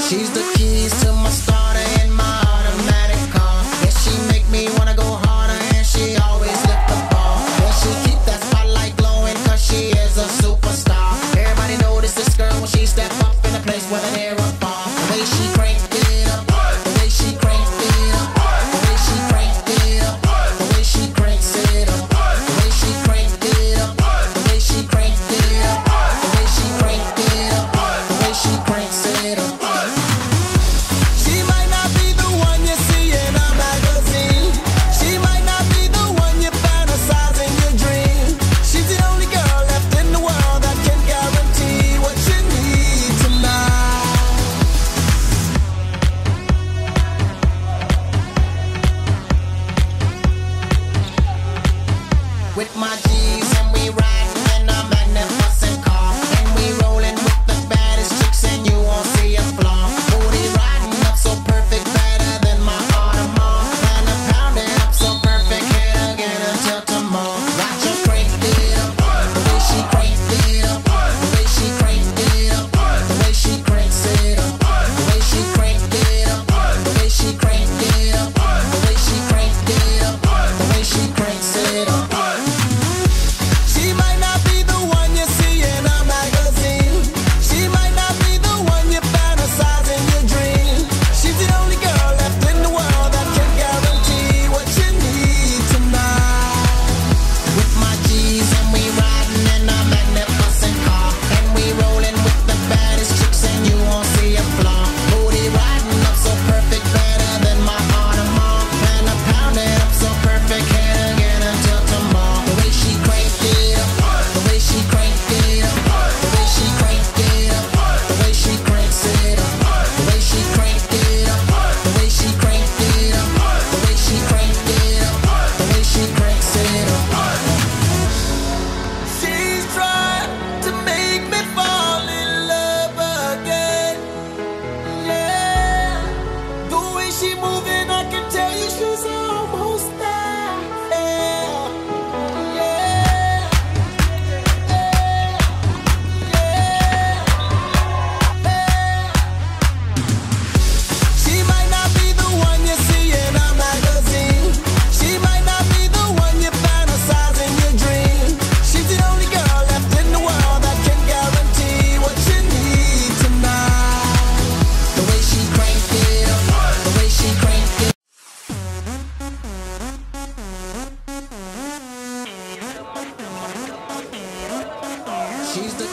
She's the keys to my starter and my automatic car. Yeah, she make me wanna go harder and she always lift the bar. Yeah, she keep that spotlight glowing cause she is a superstar. Everybody notice this girl when she step up in a place where they near a bar. The way she crank it up, the way she crank it up, the way she crank it up, the way she cranks it up, the way she crank it up, the way she crank it up, the way she crank it up, the way she cranks it up. She might not be the one you see in a magazine. She might not be the one you fantasize in your dream. She's the only girl left in the world that can guarantee what you need tonight. With my G's and we riding in a magnificent car, and we rolling with the baddest chicks and you won't see a flaw. Booty riding up so perfect, better than my Audemars. And a pounding up so perfect, hit again until tomorrow. Watch her crank it up, the way she crank it up, the way she crank it up, the way she cranks it up, the way she crank it up, the way she crank it up, the way she crank it up, the way she cranks it up. She might not be the one you see in a magazine. She might not be the one you fantasize in your dream. She's the only girl left in the world that can guarantee what you need tonight. With my G's and we riding in a magnificent car, and we rolling with the baddest chicks and you won't see a flaw. Booty riding up so perfect, better than my Audemars. And a pounding up so perfect, hit again until tomorrow. The way she crank it up, the way she crank it up, the way she crank it up, the way she cranks it up, the way she crank it up, the way she crank it up, the way she crank it up, the way she cranks it up. She's trying to make me fall in love again. Yeah, the way she moving, I can tell you she's almost there. Yeah, yeah, she might not be the one you see in a magazine. She might not be the one you fantasize in your dream. She's the only girl left in the world that can guarantee what you need tonight. The way she crank it up, the way she crank it. She's the